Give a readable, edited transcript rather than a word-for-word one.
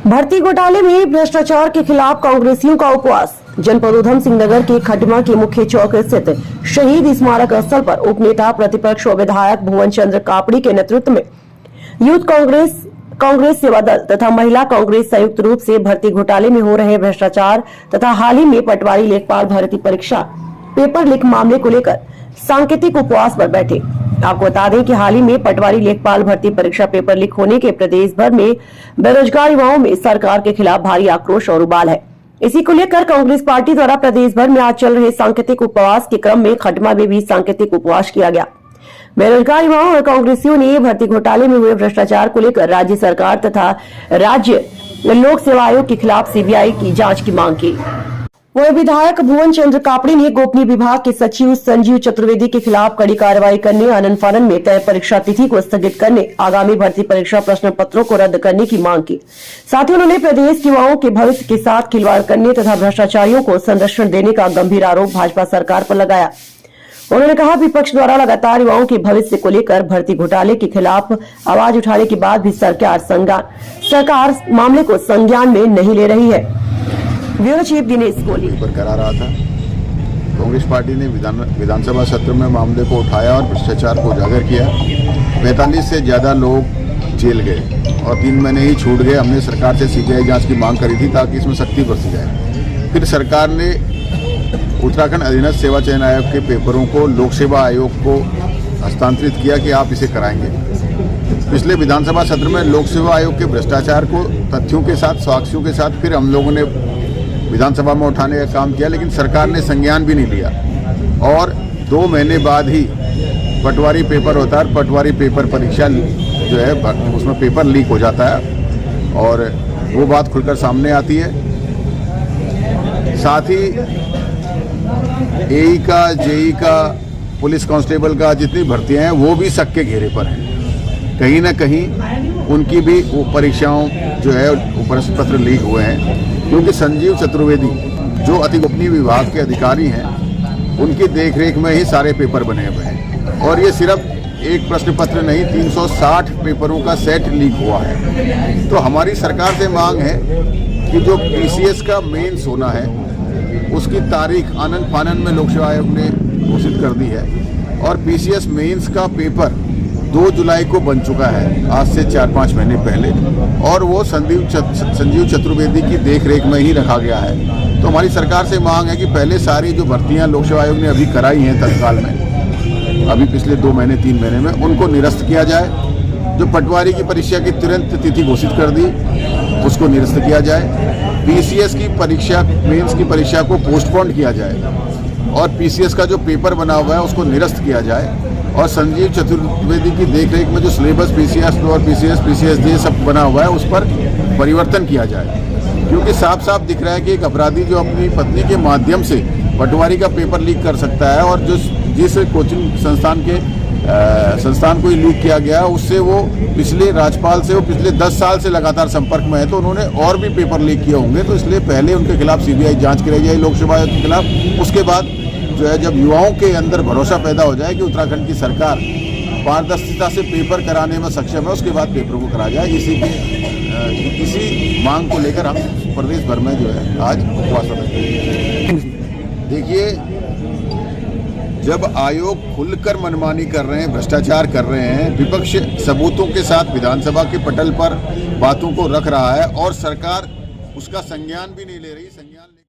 भर्ती घोटाले में भ्रष्टाचार के खिलाफ कांग्रेसियों का उपवास। जनपद उधम सिंह नगर के खटमा के मुख्य चौक स्थित शहीद स्मारक स्थल पर उपनेता प्रतिपक्ष और विधायक भुवन चंद्र कापड़ी के नेतृत्व में यूथ कांग्रेस सेवा दल तथा महिला कांग्रेस संयुक्त रूप से भर्ती घोटाले में हो रहे भ्रष्टाचार तथा हाल ही में पटवारी लेखपाल भर्ती परीक्षा पेपर लीक मामले को लेकर सांकेतिक उपवास पर बैठे। आपको बता दें कि हाल ही में पटवारी लेखपाल भर्ती परीक्षा पेपर लीक होने के प्रदेश भर में बेरोजगार युवाओं में सरकार के खिलाफ भारी आक्रोश और उबाल है। इसी को लेकर कांग्रेस पार्टी द्वारा प्रदेश भर में आज चल रहे सांकेतिक उपवास के क्रम में खटमा में भी सांकेतिक उपवास किया गया। बेरोजगार युवाओं और कांग्रेसियों ने भर्ती घोटाले में हुए भ्रष्टाचार को लेकर राज्य सरकार तथा राज्य लोक सेवा आयोग के खिलाफ सीबीआई की जांच की मांग की। वही विधायक भुवन चंद्र कापड़ी ने गोपनीय विभाग के सचिव संजीव चतुर्वेदी के खिलाफ कड़ी कार्रवाई करने, आनन फानन में तय परीक्षा तिथि को स्थगित करने, आगामी भर्ती परीक्षा प्रश्न पत्रों को रद्द करने की मांग की। साथ ही उन्होंने प्रदेश के युवाओं के भविष्य के साथ खिलवाड़ करने तथा भ्रष्टाचारियों को संरक्षण देने का गंभीर आरोप भाजपा सरकार पर लगाया। उन्होंने कहा, विपक्ष द्वारा लगातार युवाओं के भविष्य को लेकर भर्ती घोटाले के खिलाफ आवाज उठाने के बाद भी सरकार मामले को संज्ञान में नहीं ले रही है। ब्यूरो चीफ दिनेश कोहली पर करा रहा था। कांग्रेस पार्टी ने विधानसभा सत्र में मामले को उठाया और भ्रष्टाचार को उजागर किया। 45 से ज्यादा लोग जेल गए और 3 महीने ही छूट गए। हमने सरकार से सीबीआई जांच की मांग करी थी ताकि इसमें सख्ती बरती जाए। फिर सरकार ने उत्तराखंड अधीनस्थ सेवा चयन आयोग के पेपरों को लोक सेवा आयोग को हस्तांतरित किया कि आप इसे कराएंगे। पिछले विधानसभा सत्र में लोक सेवा आयोग के भ्रष्टाचार को तथ्यों के साथ, साक्ष्यों के साथ फिर हम लोगों ने विधानसभा में उठाने का काम किया, लेकिन सरकार ने संज्ञान भी नहीं लिया। और 2 महीने बाद ही पटवारी पेपर होता है, पटवारी पेपर परीक्षा जो है उसमें पेपर लीक हो जाता है और वो बात खुलकर सामने आती है। साथ ही एई का, जेई का, पुलिस कांस्टेबल का जितनी भर्तियां हैं वो भी शक के घेरे पर हैं। कहीं ना कहीं उनकी भी वो परीक्षाओं जो है प्रश्न पत्र लीक हुए हैं, क्योंकि संजीव चतुर्वेदी जो अति गोपनीय विभाग के अधिकारी हैं उनकी देखरेख में ही सारे पेपर बने हुए हैं। और ये सिर्फ एक प्रश्न पत्र नहीं, 360 पेपरों का सेट लीक हुआ है। तो हमारी सरकार से मांग है कि जो पीसीएस का मेंस होना है उसकी तारीख आनन फानन में लोक सेवा आयोग ने घोषित कर दी है और पीसीएस मेंस का पेपर 2 जुलाई को बन चुका है, आज से 4-5 महीने पहले, और वो संजीव चतुर्वेदी की देखरेख में ही रखा गया है। तो हमारी सरकार से मांग है कि पहले सारी जो भर्तियां लोक सेवा आयोग ने अभी कराई हैं तत्काल में, अभी पिछले 2 महीने 3 महीने में, उनको निरस्त किया जाए। जो पटवारी की परीक्षा की तुरंत तिथि घोषित कर दी उसको निरस्त किया जाए। पीसीएस की परीक्षा, मेंस की परीक्षा को पोस्टपोन किया जाए और पीसीएस का जो पेपर बना हुआ है उसको निरस्त किया जाए। और संजीव चतुर्वेदी की देखरेख में जो सिलेबस पीसीएस और पीसीएस सब बना हुआ है उस पर परिवर्तन किया जाए, क्योंकि साफ साफ दिख रहा है कि एक अपराधी जो अपनी पत्नी के माध्यम से पटवारी का पेपर लीक कर सकता है और जिस कोचिंग संस्थान को लीक किया गया उससे वो पिछले राज्यपाल से वो पिछले 10 साल से लगातार संपर्क में है, तो उन्होंने और भी पेपर लीक किए होंगे। तो इसलिए पहले उनके खिलाफ सीबीआई जांच कराई जाए लोक सेवा आयोग के खिलाफ। उसके बाद जो है जब युवाओं के अंदर भरोसा पैदा हो जाए कि उत्तराखंड की सरकार पारदर्शिता से पेपर कराने में सक्षम है, उसके बाद पेपरों को कराया जाए। इसी मांग को लेकर हम प्रदेश भर में जो है आज उपवास रखेंगे। देखिए, जब आयोग खुलकर मनमानी कर रहे हैं, भ्रष्टाचार कर रहे हैं, विपक्ष सबूतों के साथ विधानसभा के पटल पर बातों को रख रहा है और सरकार उसका संज्ञान भी नहीं ले रही।